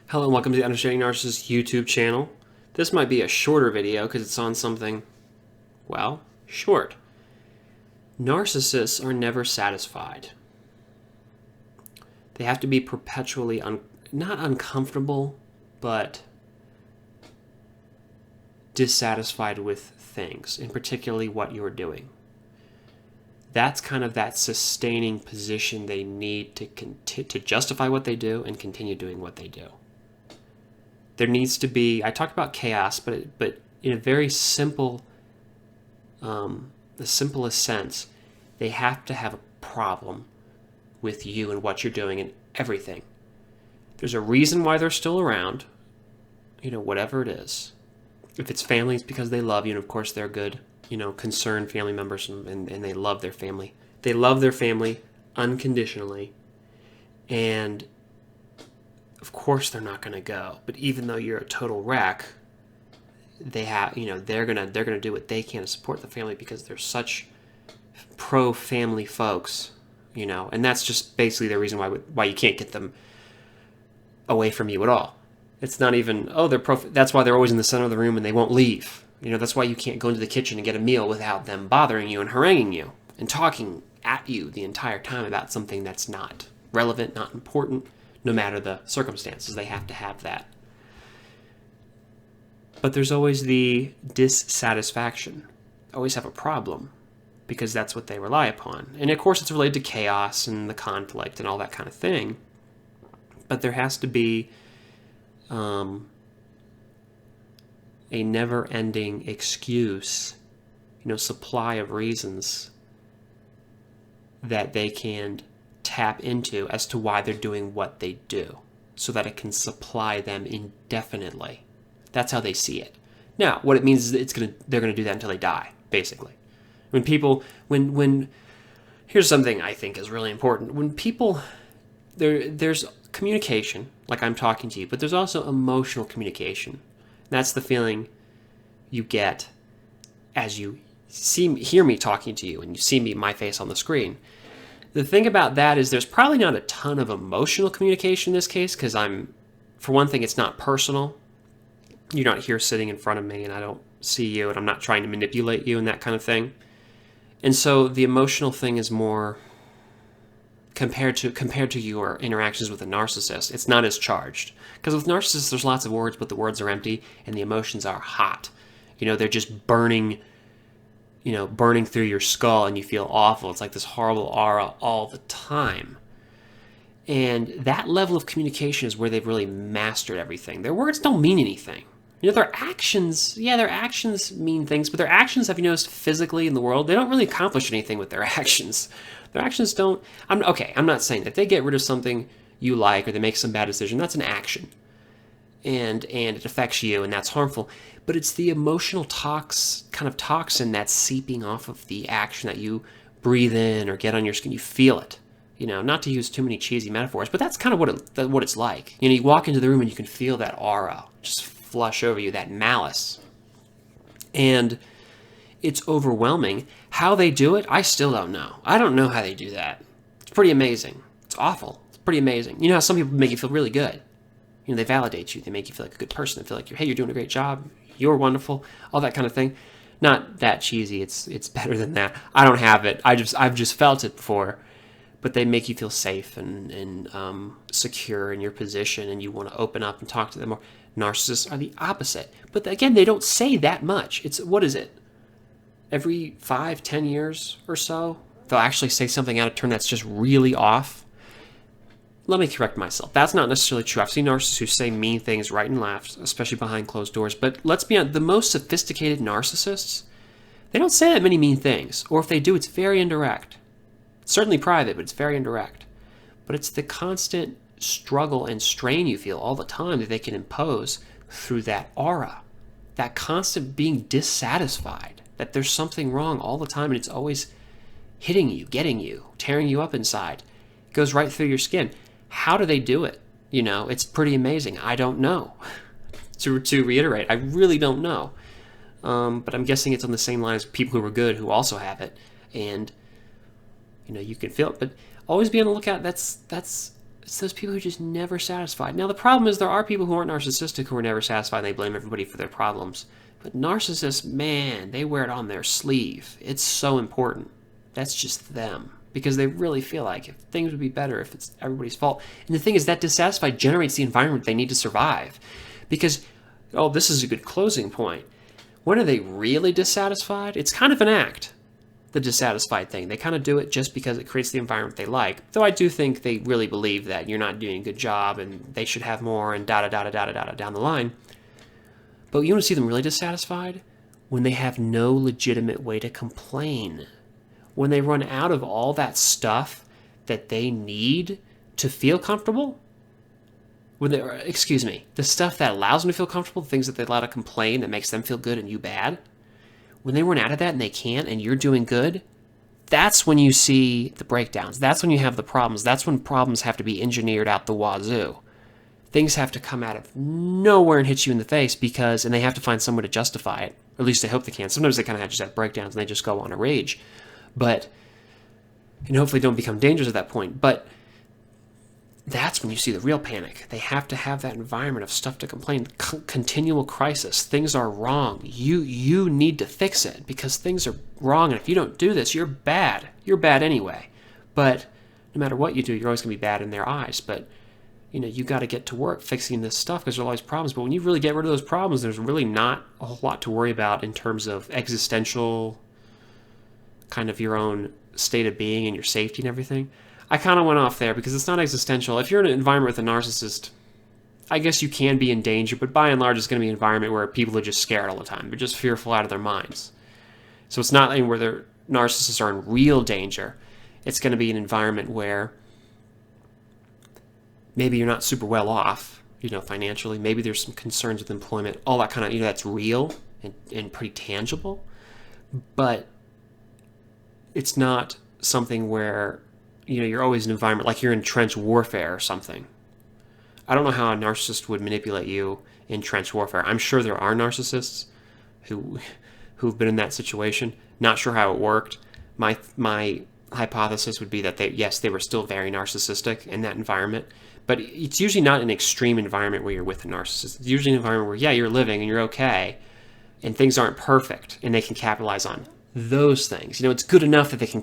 Hello and welcome to the Understanding Narcissists YouTube channel. This might be a shorter video because it's on something, well, short. Narcissists are never satisfied. They have to be perpetually, not uncomfortable, but dissatisfied with things, and particularly what you're doing. That's kind of that sustaining position they need to justify what they do and continue doing what they do. There needs to be, I talked about chaos, but in a very simple, the simplest sense, they have to have a problem with you and what you're doing and everything. There's a reason why they're still around, whatever it is. If it's family, it's because they love you, and of course they're good, concerned family members, and they love their family. They love their family unconditionally, and of course they're not going to go. But even though you're a total wreck, they're gonna do what they can to support the family because they're such pro-family folks, and that's just basically the reason why you can't get them away from you at all. It's not even, that's why they're always in the center of the room and they won't leave. That's why you can't go into the kitchen and get a meal without them bothering you and haranguing you and talking at you the entire time about something that's not relevant, not important, no matter the circumstances. They have to have that. But there's always the dissatisfaction. They always have a problem because that's what they rely upon. And of course it's related to chaos and the conflict and all that kind of thing. But there has to be a never-ending excuse, supply of reasons that they can tap into as to why they're doing what they do, so that it can supply them indefinitely. That's how they see it. Now, what it means is they're gonna do that until they die, basically. When here's something I think is really important. When people there's communication, like I'm talking to you, but there's also emotional communication. That's the feeling you get as you hear me talking to you and you see my face on the screen. The thing about that is there's probably not a ton of emotional communication in this case because for one thing, it's not personal. You're not here sitting in front of me and I don't see you and I'm not trying to manipulate you and that kind of thing. And so the emotional thing is more compared to your interactions with a narcissist, it's not as charged. Because with narcissists, there's lots of words, but the words are empty and the emotions are hot. They're just burning through your skull and you feel awful. It's like this horrible aura all the time. And that level of communication is where they've really mastered everything. Their words don't mean anything. Their actions mean things, but their actions, have you noticed, physically in the world, they don't really accomplish anything with their actions. Their actions don't, I'm not saying that they get rid of something you like or they make some bad decision. That's an action. And it affects you and that's harmful. But it's the emotional toxin that's seeping off of the action that you breathe in or get on your skin. You feel it. Not to use too many cheesy metaphors, but that's kind of what it's like. You walk into the room and you can feel that aura just flush over you, that malice. And it's overwhelming. How they do it, I still don't know. I don't know how they do that. It's pretty amazing. It's awful. It's pretty amazing. How some people make you feel really good. They validate you. They make you feel like a good person. They feel like you're doing a great job. You're wonderful. All that kind of thing. Not that cheesy. It's better than that. I don't have it. I've just felt it before. But they make you feel safe and secure in your position, and you want to open up and talk to them more. Narcissists are the opposite. But again, they don't say that much. What is it? Every 5-10 years or so, they'll actually say something out of turn that's just really off. Let me correct myself. That's not necessarily true. I've seen narcissists who say mean things right and left, especially behind closed doors. But let's be honest, the most sophisticated narcissists, they don't say that many mean things. Or if they do, it's very indirect. It's certainly private, but it's very indirect. But it's the constant struggle and strain you feel all the time that they can impose through that aura. That constant being dissatisfied. That there's something wrong all the time and it's always hitting you, getting you, tearing you up inside. It goes right through your skin. How do they do it? It's pretty amazing. I don't know. To reiterate, I really don't know. But I'm guessing it's on the same line as people who are good who also have it. And you can feel it. But always be on the lookout. That's It's those people who are just never satisfied. Now, the problem is there are people who aren't narcissistic who are never satisfied and they blame everybody for their problems. But narcissists, man, they wear it on their sleeve. It's so important. That's just them. Because they really feel like if things would be better if it's everybody's fault. And the thing is, that dissatisfied generates the environment they need to survive. Because, oh, this is a good closing point. When are they really dissatisfied? It's kind of an act, the dissatisfied thing. They kind of do it just because it creates the environment they like. Though I do think they really believe that you're not doing a good job and they should have more and da-da-da-da-da-da-da down the line. But you want to see them really dissatisfied? When they have no legitimate way to complain. When they run out of all that stuff that they need to feel comfortable. The stuff that allows them to feel comfortable, the things that they allow to complain that makes them feel good and you bad. When they run out of that and they can't and you're doing good, that's when you see the breakdowns. That's when you have the problems. That's when problems have to be engineered out the wazoo. Things have to come out of nowhere and hit you in the face and they have to find some way to justify it. Or at least they hope they can. Sometimes they kind of just have breakdowns and they just go on a rage. And hopefully don't become dangerous at that point. But that's when you see the real panic. They have to have that environment of stuff to complain. Continual crisis. Things are wrong. You need to fix it because things are wrong. And if you don't do this, you're bad. You're bad anyway. But no matter what you do, you're always going to be bad in their eyes. But you got to get to work fixing this stuff because there are always problems. But when you really get rid of those problems, there's really not a whole lot to worry about in terms of existential kind of your own state of being and your safety and everything. I kind of went off there because it's not existential. If you're in an environment with a narcissist, I guess you can be in danger, but by and large, it's going to be an environment where people are just scared all the time. They're just fearful out of their minds. So it's not where the narcissists are in real danger. It's going to be an environment where maybe you're not super well off, financially. Maybe there's some concerns with employment, all that kind of, that's real and pretty tangible. But it's not something where, you're always in an environment like you're in trench warfare or something. I don't know how a narcissist would manipulate you in trench warfare. I'm sure there are narcissists who've been in that situation. Not sure how it worked. My hypothesis would be that they were still very narcissistic in that environment. But it's usually not an extreme environment where you're with a narcissist. It's usually an environment where, you're living and you're okay, and things aren't perfect, and they can capitalize on those things. It's good enough that they can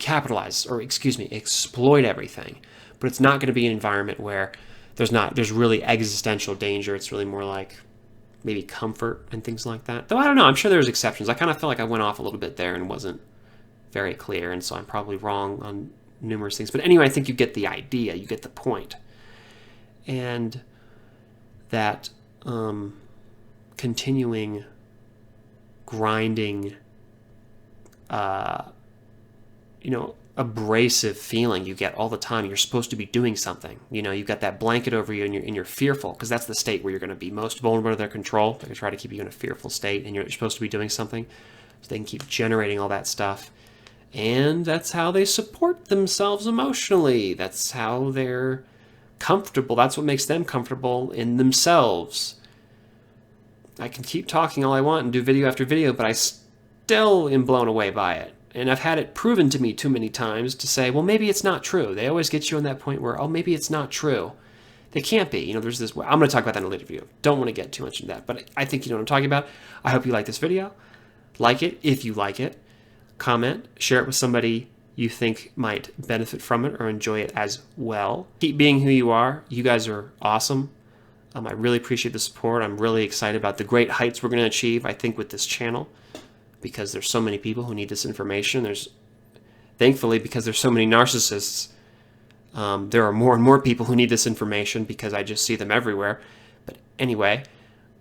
exploit everything, but it's not going to be an environment where there's really existential danger. It's really more like maybe comfort and things like that. Though I don't know, I'm sure there's exceptions. I kind of felt like I went off a little bit there and wasn't very clear, and so I'm probably wrong on numerous things. But anyway, I think you get the idea, you get the point. And that continuing grinding abrasive feeling you get all the time. You're supposed to be doing something. You've got that blanket over you and you're fearful because that's the state where you're going to be most vulnerable to their control. They're going to try to keep you in a fearful state and you're supposed to be doing something. So they can keep generating all that stuff. And that's how they support themselves emotionally. That's how they're comfortable. That's what makes them comfortable in themselves. I can keep talking all I want and do video after video, but I still am blown away by it. And I've had it proven to me too many times to say, well, maybe it's not true. They always get you on that point where, oh, maybe it's not true. They can't be. There's this, I'm going to talk about that in a later video. Don't want to get too much into that, but I think you know what I'm talking about. I hope you like this video. Like it if you like it. Comment, share it with somebody you think might benefit from it or enjoy it as well. Keep being who you are. You guys are awesome. I really appreciate the support. I'm really excited about the great heights we're going to achieve, I think, with this channel, because there's so many people who need this information. Thankfully, because there's so many narcissists, there are more and more people who need this information because I just see them everywhere. But anyway,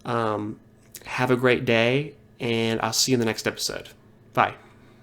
have a great day, and I'll see you in the next episode. Bye.